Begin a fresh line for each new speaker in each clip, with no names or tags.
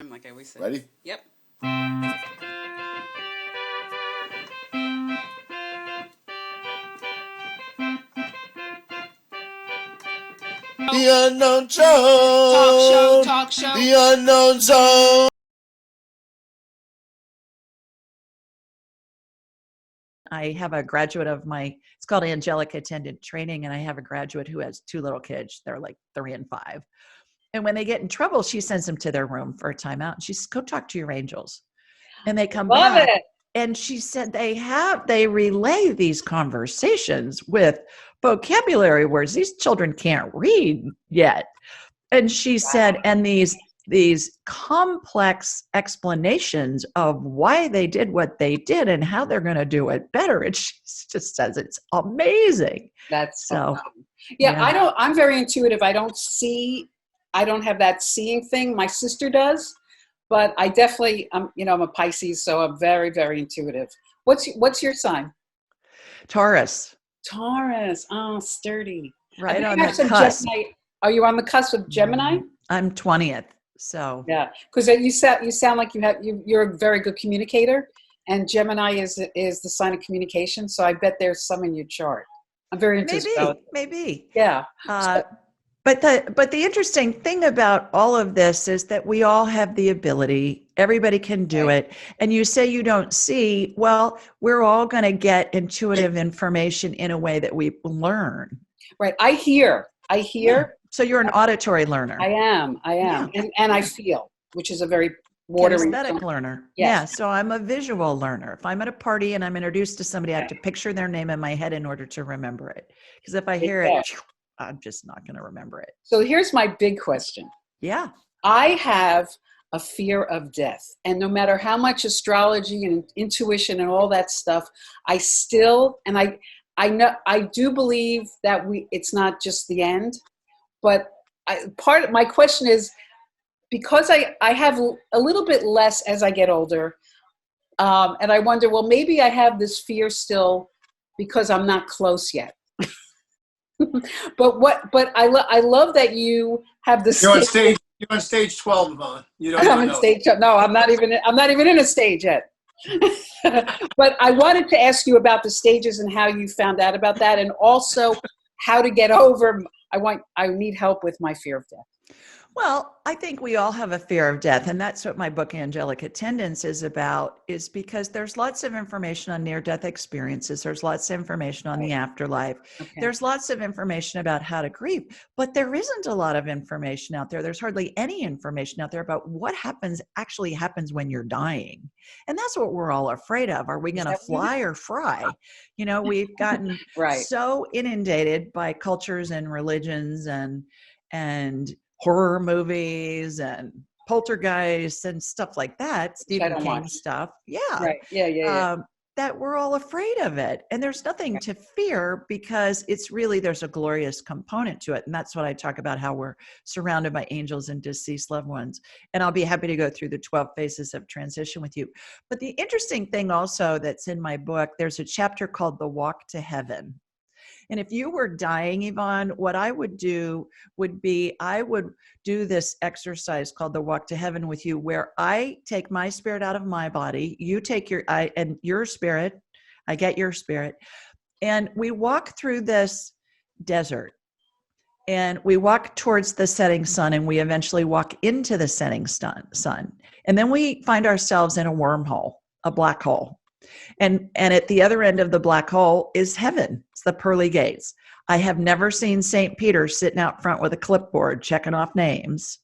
time, like I always say.
Ready?
Yep.
The Unknown Zone.
Talk show.
The Unknown Zone.
I have a graduate of it's called Angelic Attendant Training, and I have a graduate who has 2 little kids. They're like 3 and 5. And when they get in trouble, she sends them to their room for a timeout. And she says, go talk to your angels. And they come back.
It.
And she said they relay these conversations with vocabulary words. These children can't read yet. And she said, and these complex explanations of why they did what they did and how they're going to do it better. And she just says it's amazing.
That's
so
awesome. Yeah, I'm very intuitive. I don't have that seeing thing. My sister does, but I definitely, I'm a Pisces, so I'm very, very intuitive. What's your sign?
Taurus.
Taurus. Oh, sturdy.
Right on the cusp.
Gemini. Are you on the cusp of Gemini?
I'm 20th. So
yeah, because you sound like you're a very good communicator, and Gemini is the sign of communication. So I bet there's some in your chart. I'm very interested.
Maybe.
Yeah.
But the interesting thing about all of this is that we all have the ability. Everybody can do it. And you say you don't see. Well, we're all going to get intuitive information in a way that we learn.
Right. I hear.
Yeah. So you're an auditory learner.
I am. Yeah. And I feel, which is a very watering.
Kinesthetic learner.
Yes.
Yeah. So I'm a visual learner. If I'm at a party and I'm introduced to somebody, I have to picture their name in my head in order to remember it. Because if I hear it, I'm just not going to remember it.
So here's my big question.
Yeah.
I have a fear of death. And no matter how much astrology and intuition and all that stuff, I still, and I know, I do believe that it's not just the end, but my question is, because I have a little bit less as I get older, and I wonder, well, maybe I have this fear still because I'm not close yet. But I love that you have the
You're on stage 12, Yvonne. You don't
I'm in stage. No, I'm not even in a stage yet. But I wanted to ask you about the stages and how you found out about that, and also how to get over. I need help with my fear of death.
Well, I think we all have a fear of death, and that's what my book Angelic Attendants is about, is because there's lots of information on near-death experiences. There's lots of information on the afterlife. Okay. There's lots of information about how to grieve, but there isn't a lot of information out there. There's hardly any information out there about what actually happens when you're dying. And that's what we're all afraid of. Are we going to fly or fry? We've gotten so inundated by cultures and religions and horror movies and poltergeists and stuff like that, Stephen King stuff. Yeah.
Right. Yeah.
That we're all afraid of it. And there's nothing to fear because there's a glorious component to it. And that's what I talk about, how we're surrounded by angels and deceased loved ones. And I'll be happy to go through the 12 phases of transition with you. But the interesting thing also that's in my book, there's a chapter called The Walk to Heaven. And if you were dying, Yvonne, what I would do would be, I would do this exercise called the Walk to Heaven with you, where I take my spirit out of my body, you take your spirit, I get your spirit, and we walk through this desert. And we walk towards the setting sun, and we eventually walk into the setting sun. And then we find ourselves in a wormhole, a black hole. And at the other end of the black hole is heaven. It's the pearly gates. I have never seen St. Peter sitting out front with a clipboard checking off names,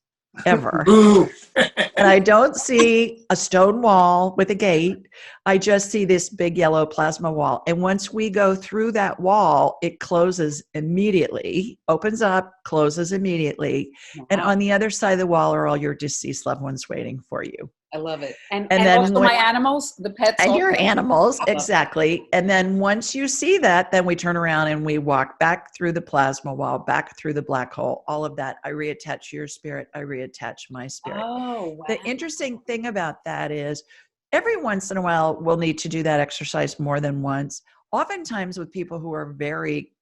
ever. And I don't see a stone wall with a gate. I just see this big yellow plasma wall. And once we go through that wall, it closes immediately, opens up, closes immediately. Wow. And on the other side of the wall are all your deceased loved ones waiting for you.
I love it. And then also my animals, the pets.
And your animals, exactly. And then once you see that, then we turn around and we walk back through the plasma wall, back through the black hole, all of that. I reattach your spirit. I reattach my spirit.
Oh, wow.
The interesting thing about that is every once in a while, we'll need to do that exercise more than once. Oftentimes with people who are very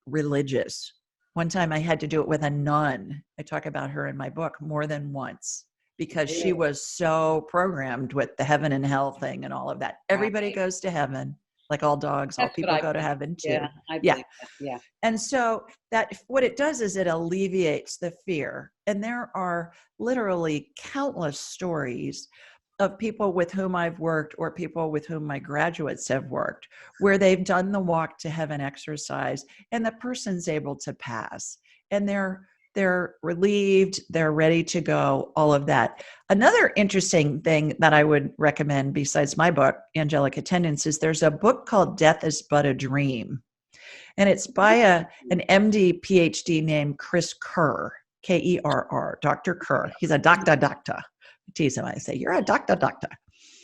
religious. One time I had to do it with a nun. I talk about her in my book more than once. because she was so programmed with the heaven and hell thing and all of that. Everybody goes to heaven, like all dogs, all
That's what
people
I
go to
believe.
heaven too.
Yeah, I
Yeah.
believe that. Yeah.
And so that what it does is it alleviates the fear. And there are literally countless stories of people with whom I've worked or people with whom my graduates have worked, where they've done the walk to heaven exercise and the person's able to pass and they're relieved, they're ready to go, all of that. Another interesting thing that I would recommend besides my book, Angelic Attendants, is there's a book called Death is But a Dream. And it's by an MD, PhD named Chris Kerr, Kerr, Dr. Kerr. He's a doctor. I tease him. I say, you're a doctor.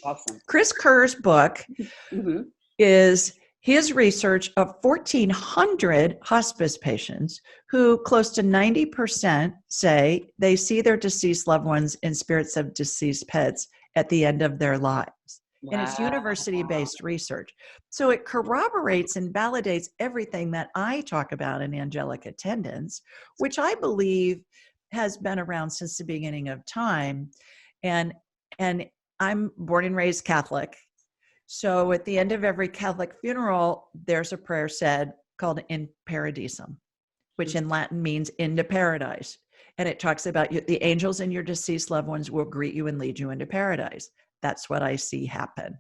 Awesome.
Chris Kerr's book
Mm-hmm.
is his research of 1,400 hospice patients who close to 90% say they see their deceased loved ones in spirits of deceased pets at the end of their lives.
Wow.
And it's university-based research. So it corroborates and validates everything that I talk about in angelic attendance, which I believe has been around since the beginning of time. And I'm born and raised Catholic. So at the end of every Catholic funeral, there's a prayer said called In Paradisum, which in Latin means into paradise. And it talks about the angels and your deceased loved ones will greet you and lead you into paradise. That's what I see happen.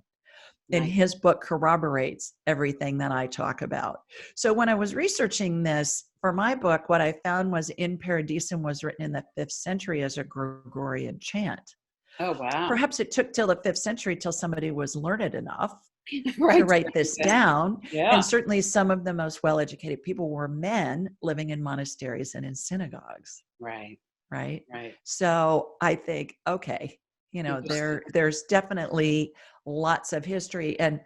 And his book corroborates everything that I talk about. So when I was researching this for my book, what I found was In Paradisum was written in the 5th century as a Gregorian chant.
Oh, wow.
Perhaps it took till the 5th century till somebody was learned enough
Right.
to write this down.
Yeah.
And certainly some of the most well-educated people were men living in monasteries and in synagogues.
Right.
Right.
Right.
So I think, okay, you know, there's definitely lots of history. And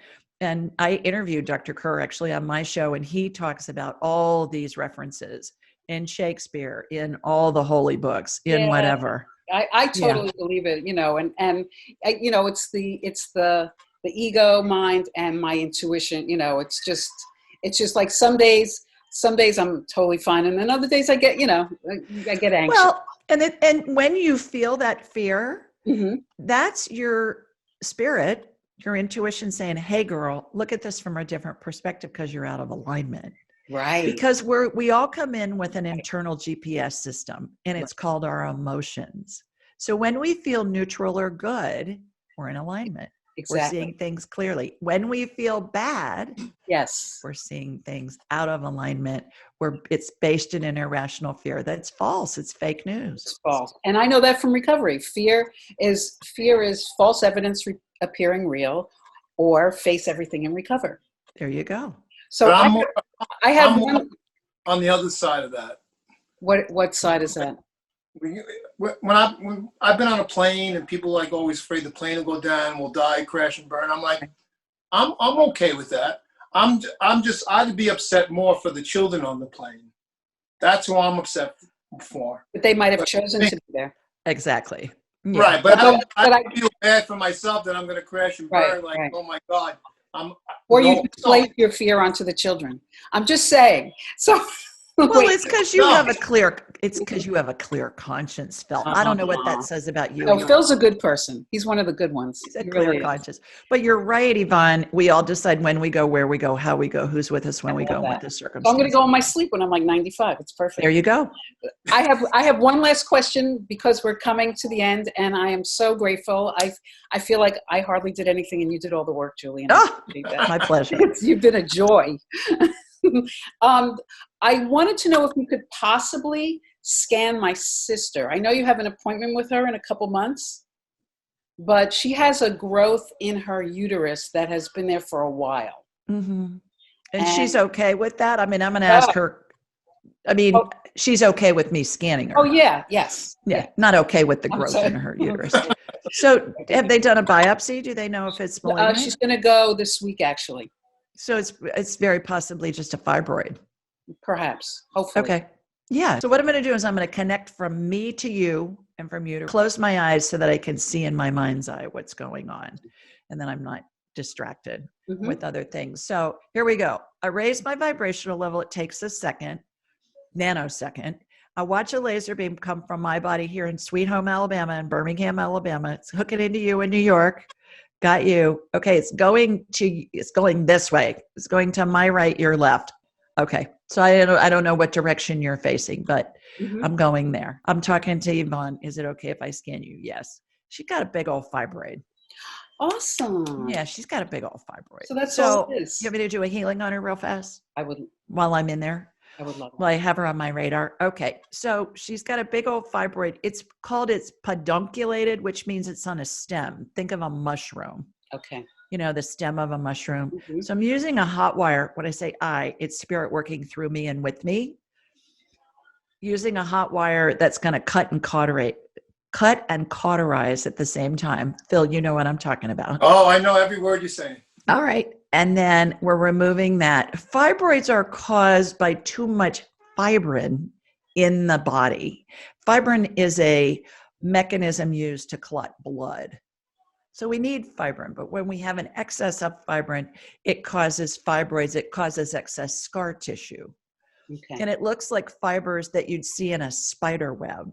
I interviewed Dr. Kerr actually on my show, and he talks about all these references in Shakespeare, in all the holy books, in whatever.
I totally believe it, you know, and you know, it's the ego mind and my intuition, you know, it's just like some days I'm totally fine. And then other days I get, you know, I get anxious.
Well, and when you feel that fear,
Mm-hmm.
that's your spirit, your intuition saying, hey girl, look at this from a different perspective because you're out of alignment.
Right.
Because we all come in with an internal GPS system, and it's called our emotions. So when we feel neutral or good, we're in alignment.
Exactly.
We're seeing things clearly. When we feel bad,
yes,
we're seeing things out of alignment, where it's based in an irrational fear. That's false. It's fake news.
It's false. And I know that from recovery. Fear is false evidence appearing real, or face everything and recover.
There you go.
So I have one
on the other side of that.
What side is that?
When I've been on a plane and people like always afraid the plane will go down, will die, crash and burn. I'm like, I'm okay with that. I'd be upset more for the children on the plane. That's who I'm upset for.
But they might have chosen to be there.
Exactly. Yeah.
Right, but I feel bad for myself that I'm going to crash and burn.
Right.
Oh my God.
Or you display your fear onto the children. I'm just saying. So.
Well, it's because you have a clear conscience, Phil. I don't know what that says about you.
No, Phil's a good person. He's one of the good ones.
He's a clear conscience. But you're right, Yvonne. We all decide when we go, where we go, how we go, who's with us when we go, and what the circumstances.
So I'm going to go on my sleep when I'm like 95. It's perfect.
There you go.
I have one last question because we're coming to the end, and I am so grateful. I feel like I hardly did anything, and you did all the work, Julie.
My pleasure.
You've been a joy. I wanted to know if you could possibly scan my sister. I know you have an appointment with her in a couple months, but she has a growth in her uterus that has been there for a while.
Mm-hmm. And she's okay with that? I mean, I'm going to ask her. I mean, she's okay with me scanning her.
Oh, yeah. Yes.
Yeah. Not okay with the growth in her uterus. So have they done a biopsy? Do they know if it's malignant?
She's going to go this week, actually.
So it's very possibly just a fibroid.
Perhaps. Hopefully.
Okay. Yeah. So what I'm going to do is I'm going to connect from me to you and from you to close my eyes so that I can see in my mind's eye what's going on. And then I'm not distracted with other things. So here we go. I raise my vibrational level. It takes a second, nanosecond. I watch a laser beam come from my body here in Sweet Home, Alabama, and Birmingham, Alabama. It's hooking into you in New York. Got you. Okay, it's going this way. It's going to my right, your left. Okay, so I don't know what direction you're facing, but
Mhm.
I'm going there. I'm talking to Yvonne. Is it okay if I scan you? Yes. She got a big old fibroid.
Awesome.
Yeah, she's got a big old fibroid.
So that's all it
You
is.
want me to do a healing on her real fast
I would
while I'm in there?
love
Well, I
that.
have her on my radar. Okay. So she's got a big old fibroid. It's pedunculated, which means it's on a stem. Think of a mushroom,
Okay.
the stem of a mushroom.
Mhm.
So I'm using a hot wire. When I say it's spirit working through me and with me, using a hot wire that's going to cut and cauterize at the same time. Phil, you know what I'm talking about.
Oh, I know every word you're saying.
All right. And then we're removing that. Fibroids are caused by too much fibrin in the body. Fibrin is a mechanism used to clot blood. So we need fibrin, but when we have an excess of fibrin, it causes fibroids, it causes excess scar tissue.
Okay.
And it looks like fibers that you'd see in a spider web.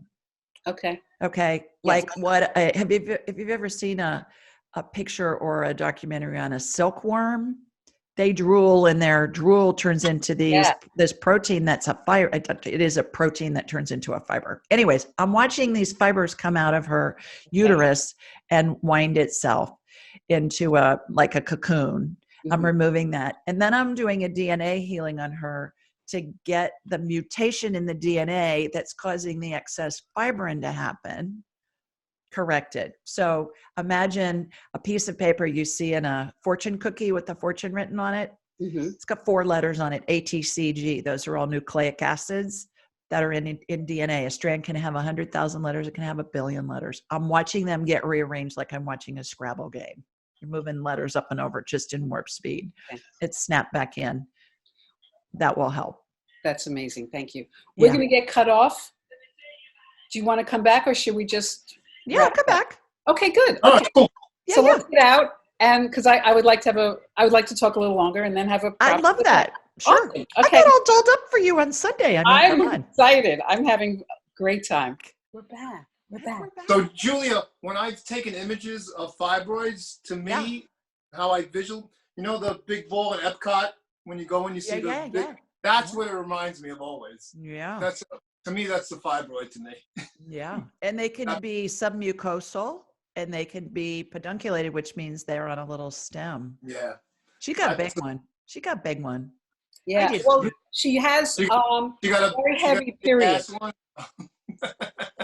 Okay.
Okay.
Yes.
Like have you ever seen a picture or a documentary on a silkworm? They drool and their drool turns into this protein that's a fiber. It is a protein that turns into a fiber. Anyways, I'm watching these fibers come out of her uterus and wind itself into like a cocoon. I'm
Mhm.
removing that. And then I'm doing a DNA healing on her to get the mutation in the DNA that's causing the excess fibrin to happen corrected. So imagine a piece of paper you see in a fortune cookie with the fortune written on it.
Mhm.
It's got 4 letters on it, ATCG. Those are all nucleic acids that are in DNA. A strand can have 100,000 letters. It can have 1,000,000,000 letters. I'm watching them get rearranged like I'm watching a Scrabble game. You're moving letters up and over just in warp speed.
Okay.
It's snapped back in. That will help.
That's amazing. Thank you. We're
Yeah.
going to get cut off. Do you want to come back or should we just
Yeah, I'll come back.
Okay, good.
Oh,
Okay.
cool.
Yeah,
So
yeah.
let's get out and because I would like to talk a little longer and then have a
I
proper
love that. Sure.
Awesome.
I
Okay.
got all dolled up for you on Sunday. I mean, come
I'm
on.
excited. I'm having a great time. We're back. We're
Yeah,
back.
So, Julia, when I've taken images of fibroids, to me, how I the big ball in Epcot, when you go and you see that's what it reminds me of always.
Yeah.
To me, that's the fibroid to me.
Yeah. And they can be submucosal and they can be pedunculated, which means they're on a little stem.
Yeah.
She got a big one. She got a big one.
Yeah.
I did.
Well, she has
You got
very heavy period.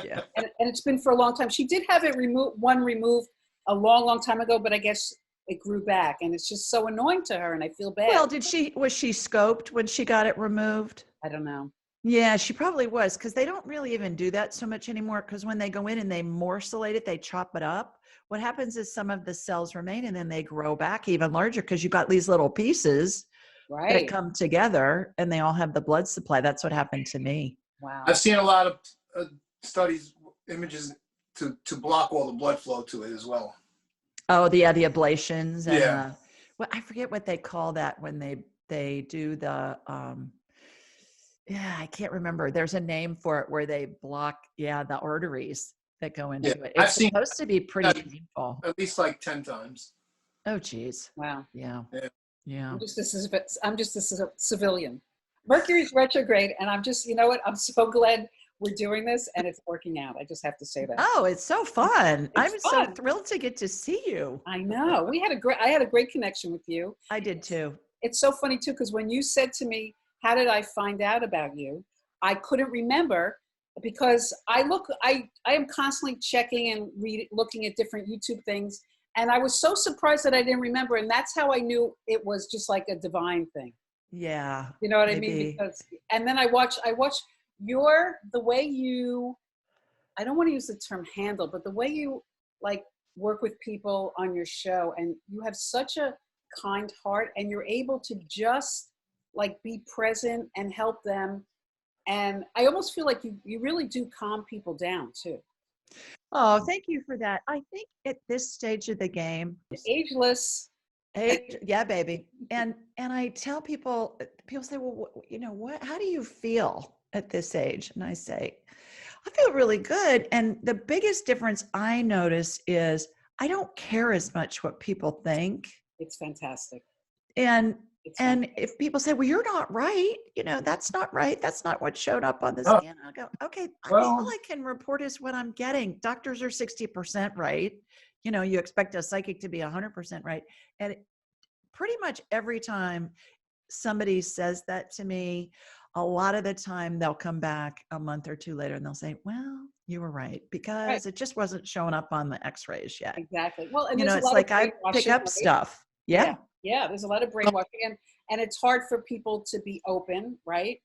Yeah.
And it's been for a long time. She did have it removed a long, long time ago, but I guess it grew back and it's just so annoying to her and I feel bad.
Well, was she scoped when she got it removed?
I don't know.
Yeah, she probably was because they don't really even do that so much anymore because when they go in and they morcellate it, they chop it up. What happens is some of the cells remain and then they grow back even larger because you got these little pieces that come together and they all have the blood supply. That's what happened to me.
Wow.
I've seen a lot of studies, images to block all the blood flow to it as well.
Oh, the ablations and
Yeah.
well, I forget what they call that when they do the I can't remember. There's a name for it where they block the arteries that go into it. It's supposed to be pretty painful.
At least like 10 times.
Oh, geez.
Wow.
Yeah.
I'm just a civilian. Mercury's retrograde, and I'm just, you know what? I'm so glad we're doing this, and it's working out. I just have to say that.
Oh, it's so fun! I'm
fun.
so thrilled to get to see you.
I know. I had a great connection with you.
I did too.
It's so funny too, because when you said to me, "How did I find out about you?" I couldn't remember because I am constantly checking and looking at different YouTube things. And I was so surprised that I didn't remember. And that's how I knew it was just like a divine thing.
Yeah.
You know what I mean? And then I watched the way you, I don't want to use the term handle, but the way you like work with people on your show, and you have such a kind heart and you're able to just like be present and help them. And I almost feel like you really do calm people down too.
Oh, thank you for that. I think at this stage of the game,
Ageless.
yeah, baby. And I tell people say, well, how do you feel? at this age? And I say, I feel really good. And the biggest difference I notice is I don't care as much what people think.
It's fantastic.
And
It's
and
fantastic.
if people say, well, you're not right, that's not right. That's not what showed up on the
Oh,
scan. I go, okay, all
well,
I can report is what I'm getting. Doctors are 60% right. You expect a psychic to be 100% right. And pretty much every time somebody says that to me, a lot of the time they'll come back a month or two later and they'll say, well, you were right,
Right.
because it just wasn't showing up on the x-rays yet.
Exactly. Well, and there's a
It's
lot of
like I pick
brainwashing,
up
right?
stuff.
Yeah.
Yeah.
Yeah. There's a lot of brainwashing, and it's hard for people to be open, right?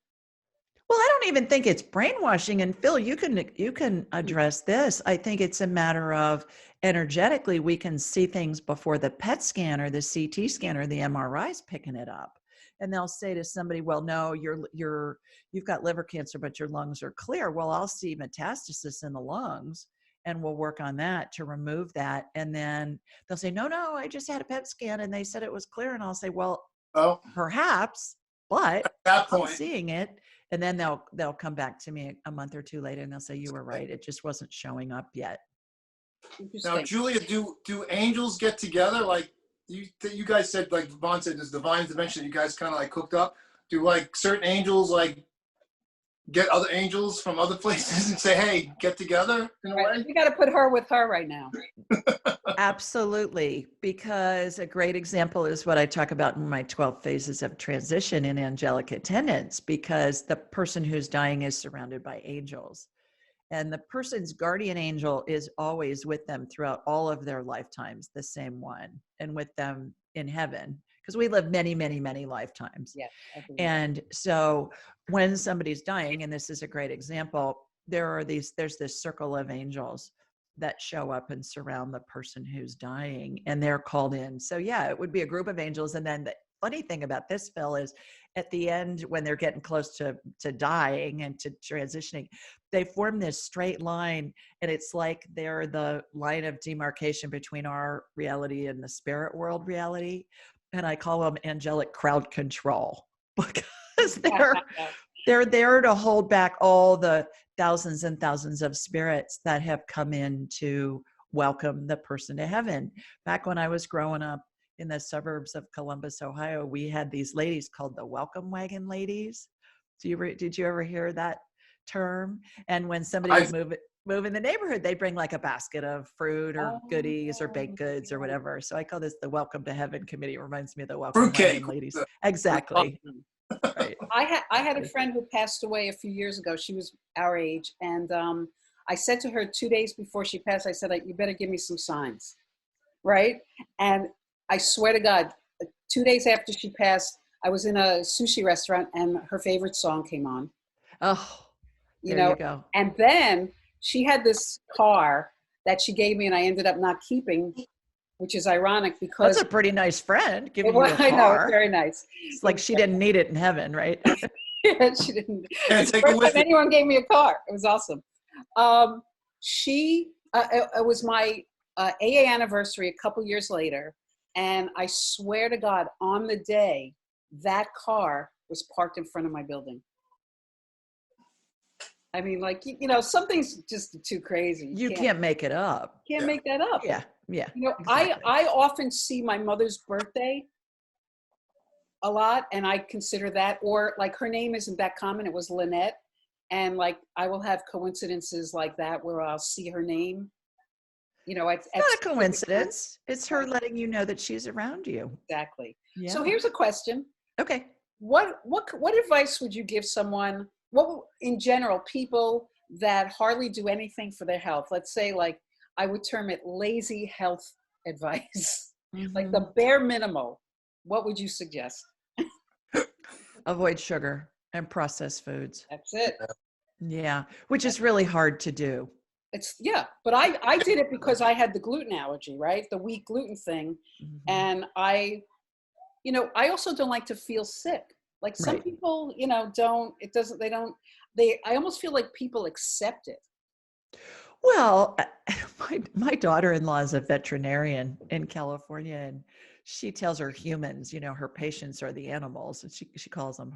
Well, I don't even think it's brainwashing. And Phil, you can address this. I think it's a matter of energetically, we can see things before the PET scan or the CT scan or the MRI's picking it up. And they'll say to somebody, well, no, you've got liver cancer, but your lungs are clear. Well, I'll see metastasis in the lungs and we'll work on that to remove that. And then they'll say, no, I just had a PET scan and they said it was clear. And I'll say, well,
well,
perhaps, but
at that
I'm
point,
seeing it. And then they'll come back to me a month or two later and they'll say, you were right. It just wasn't showing up yet.
now,
Interesting.
Julia, do angels get together? Like you guys said, like Vaughn said, there's divine dimension. You guys kind of like hooked up. Do like certain angels like get other angels from other places and say, hey, get together in a
Right.
way?
We got to put her with her right now.
Absolutely. Because a great example is what I talk about in my 12 phases of transition in angelic attendance, because the person who's dying is surrounded by angels. And the person's guardian angel is always with them throughout all of their lifetimes, the same one, and with them in heaven, because we live many, many, many lifetimes.
Yeah. I believe that.
And so when somebody's dying, and this is a great example, there's this circle of angels that show up and surround the person who's dying, and they're called in. So yeah, it would be a group of angels. And then the funny thing about this, Phil, is at the end, when they're getting close to dying and to transitioning, they form this straight line, and it's like they're the line of demarcation between our reality and the spirit world reality. And I call them angelic crowd control, because they're there to hold back all the thousands and thousands of spirits that have come in to welcome the person to heaven. Back when I was growing up in the suburbs of Columbus, Ohio, we had these ladies called the welcome wagon ladies. Did you ever hear that term? And when somebody would move in the neighborhood, they'd bring like a basket of fruit or goodies or baked goods or whatever. So I call this the Welcome to Heaven Committee. It reminds me of the welcome
Fruitcake.
wagon ladies. Exactly. Right.
I had a friend who passed away a few years ago. She was our age, and I said to her 2 days before she passed, I said, you better give me some signs, right? And I swear to God, 2 days after she passed, I was in a sushi restaurant, and her favorite song came on.
Oh,
You
there
know,
you go.
and then she had this car that she gave me, and I ended up not keeping, which is ironic because
That's a pretty nice friend giving
it was,
you a
I know, it's
car.
very nice.
It's like she didn't need it in heaven, right?
Yeah, she didn't.
Can't
It's the
take it
first
with
time
you.
anyone gave me a car. It was awesome. It was my AA anniversary a couple years later, and I swear to God, on the day, that car was parked in front of my building. I mean, like, something's just too crazy.
You can't make it up.
Can't make that up.
Yeah. Yeah.
I
Exactly.
often see my mother's birthday a lot, and I consider that, or like her name isn't that common. It was Lynette. And like, I will have coincidences like that where I'll see her name,
It's not a coincidence. It's her letting you know that she's around you.
Exactly.
Yeah.
So here's a question.
Okay.
What advice would you give someone, in general, people that hardly do anything for their health? Let's say, like, I would term it lazy health advice, like the bare minimal. What would you suggest?
Avoid sugar and processed foods.
That's it.
Yeah. Which is really hard to do.
But I did it because I had the gluten allergy, right? The wheat gluten thing. And I also don't like to feel sick. Like some people, I almost feel like people accept it.
Well, my daughter-in-law is a veterinarian in California, and she tells her humans, her patients are the animals, and she calls them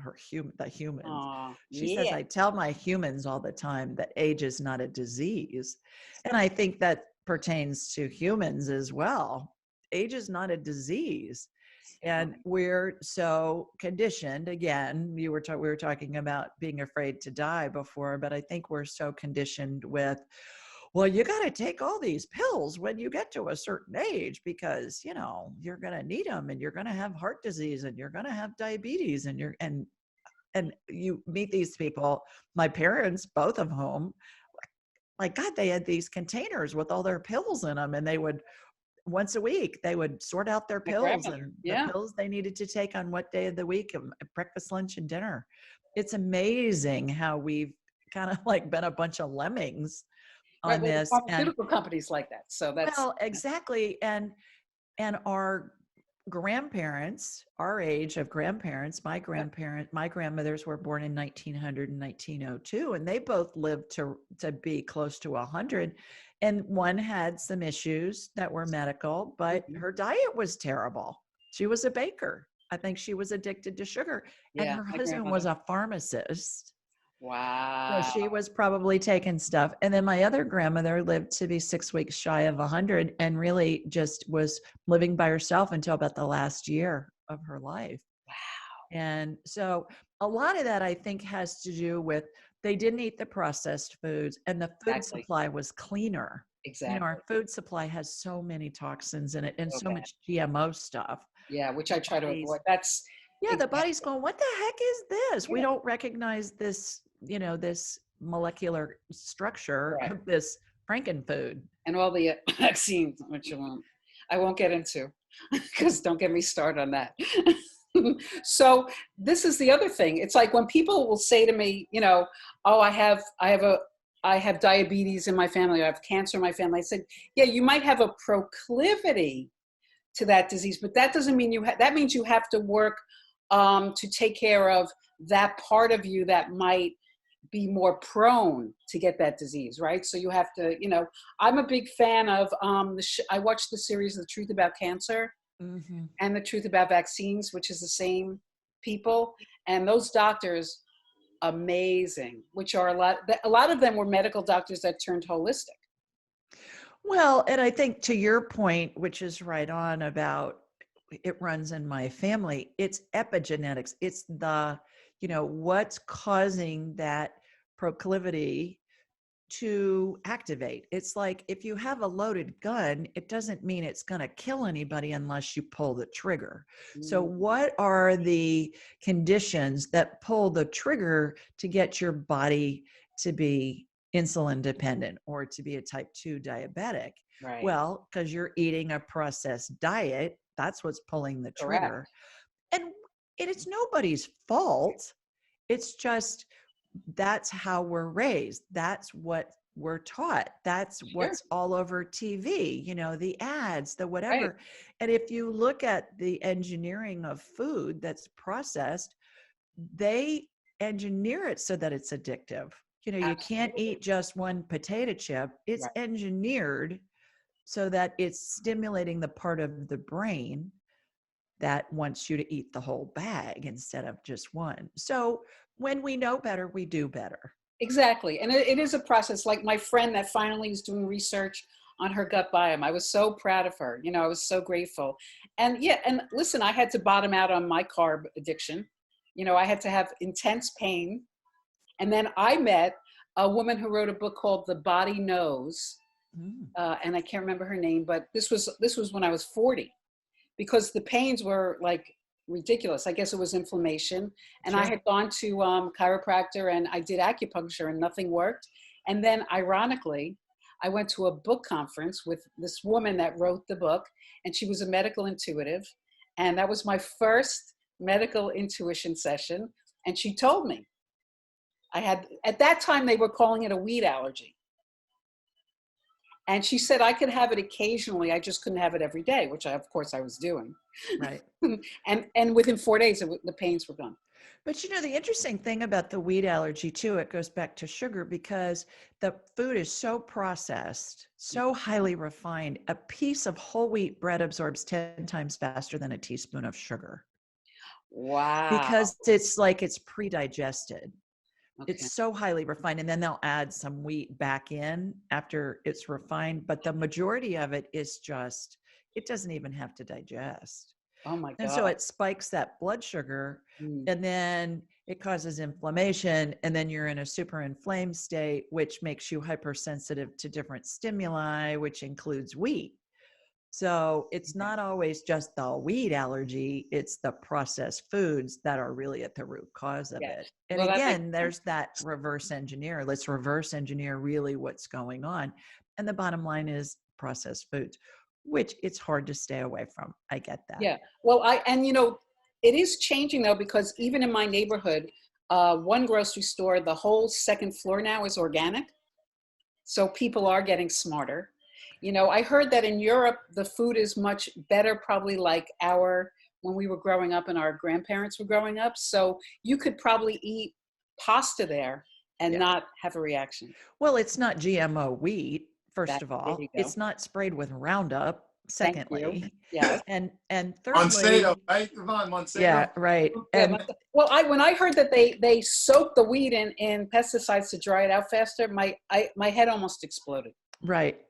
the humans. She says,
Yeah.
I tell my humans all the time that age is not a disease. And I think that pertains to humans as well. Age is not a disease. And we're so conditioned. Again, we were talking about being afraid to die before, but I think we're so conditioned with, well, you got to take all these pills when you get to a certain age because, you're going to need them, and you're going to have heart disease, and you're going to have diabetes, and you meet these people, my parents, both of whom, like, God, they had these containers with all their pills in them, and they would, once a week, they would sort out their
My
pills
grandmother.
and the
Yeah.
pills they needed to take on what day of the week, breakfast, lunch, and dinner. It's amazing how we've kind of like been a bunch of lemmings
Right.
on
Well, the
this. And
pharmaceutical companies like that. So that's
well, exactly. And our grandparents, our age of grandparents, my grandmothers were born in 1900 and 1902, and they both lived to be close to 100. And one had some issues that were medical, but her diet was terrible. She was a baker. I think she was addicted to sugar, and
yeah,
her
my
husband
grandmother.
was a pharmacist. So
Wow.
she was probably taking stuff. And then my other grandmother lived to be 6 weeks shy of 100, and really just was living by herself until about the last year of her life. And so a lot of that, I think, has to do with they didn't eat the processed foods, and the food
Exactly.
supply was cleaner.
Exactly.
Our food supply has so many toxins in it and
So
so
bad.
much GMO stuff.
Yeah, which I try to
Bodies,
avoid. That's
yeah, the
exactly.
body's going, what the heck is this? We
Yeah.
don't recognize this, this molecular structure
Right.
of this frankenfood.
And all the vaccines, which I won't get into, because don't get me started on that. So this is the other thing. It's like when people will say to me, oh, I have diabetes in my family, I have cancer in my family. I said, yeah, you might have a proclivity to that disease, but that doesn't mean that means you have to work to take care of that part of you that might be more prone to get that disease, right? So you have to, I'm a big fan of I watched the series The Truth About Cancer and The Truth About Vaccines, which is the same people, and those doctors, amazing, which are a lot of them were medical doctors that turned holistic.
Well, and I think to your point, which is right on about it runs in my family, it's epigenetics. It's the, what's causing that proclivity to activate. It's like if you have a loaded gun, it doesn't mean it's going to kill anybody unless you pull the trigger. So what are the conditions that pull the trigger to get your body to be insulin dependent or to be a type 2 diabetic?
Right.
Well, because you're eating a processed diet, that's what's pulling the trigger.
Correct.
And it's nobody's fault. It's just that's how we're raised. That's what we're taught. That's what's all over TV, the ads, the whatever.
Right.
And if you look at the engineering of food that's processed, they engineer it so that it's addictive. You can't eat just one potato chip. It's engineered so that it's stimulating the part of the brain that wants you to eat the whole bag instead of just one. So when we know better, we do better.
Exactly. And it is a process. Like my friend that finally is doing research on her gut biome. I was so proud of her. I was so grateful. And and listen, I had to bottom out on my carb addiction. I had to have intense pain. And then I met a woman who wrote a book called The Body Knows. And I can't remember her name, but this was when I was 40, because the pains were like ridiculous. I guess it was inflammation. And I had gone to chiropractor and I did acupuncture and nothing worked. And then ironically, I went to a book conference with this woman that wrote the book, and she was a medical intuitive. And that was my first medical intuition session. And she told me at that time, they were calling it a weed allergy. And she said I could have it occasionally. I just couldn't have it every day, which of course I was doing.
Right.
And within 4 days, the pains were gone.
But the interesting thing about the wheat allergy too, it goes back to sugar because the food is so processed, so highly refined. A piece of whole wheat bread absorbs 10 times faster than a teaspoon of sugar
Wow.
because it's like it's pre-digested.
Okay.
It's so highly refined, and then they'll add some wheat back in after it's refined, but the majority of it is just, it doesn't even have to digest.
Oh my
And so
God.
it spikes that blood sugar,
Mm.
and then it causes inflammation, and then you're in a super inflamed state, which makes you hypersensitive to different stimuli, which includes wheat. So it's
Yeah.
not always just the wheat allergy, it's the processed foods that are really at the root cause of
Yeah.
it. And
Well, that makes
again, there's that reverse engineer. Let's reverse engineer really what's going on. And the bottom line is processed foods, which it's hard to stay away from. I get that.
Yeah. Well, it is changing though, because even in my neighborhood, one grocery store, the whole second floor now is organic. So people are getting smarter. I heard that in Europe, the food is much better, probably like when we were growing up and our grandparents were growing up. So you could probably eat pasta there and
Yeah.
not have a reaction.
Well, it's not GMO wheat, first of
There you
all.
go.
It's not sprayed with Roundup,
Thank you.
secondly.
Yes.
And
Monsanto,
thirdly,
right? Yvonne,
yeah,
Monsanto.
right.
Yeah,
And
well, when I heard that they soak the wheat in pesticides to dry it out faster, my head almost exploded.
right.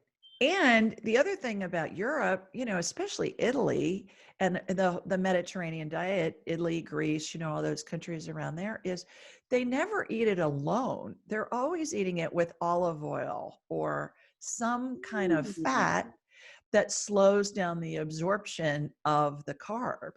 And the other thing about Europe, especially Italy and the Mediterranean diet, Italy, Greece, all those countries around there, is they never eat it alone. They're always eating it with olive oil or some kind of fat that slows down the absorption of the carb.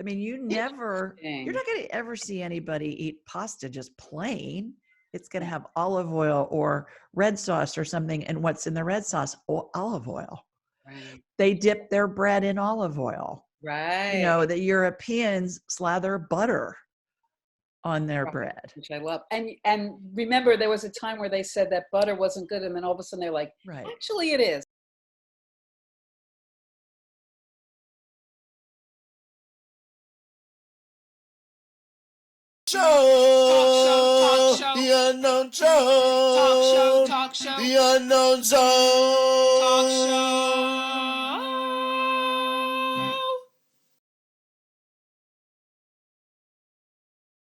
I mean, you're
Interesting.
not going to ever see anybody eat pasta just plain. It's going to have olive oil or red sauce or something. And what's in the red sauce? Olive oil.
Right.
They dip their bread in olive oil.
Right.
The Europeans slather butter on their
Right.
bread.
Which I love. And remember, there was a time where they said that butter wasn't good, and then all of a sudden they're like,
Right.
actually, it is.
Show, the unknown show, the unknown zone.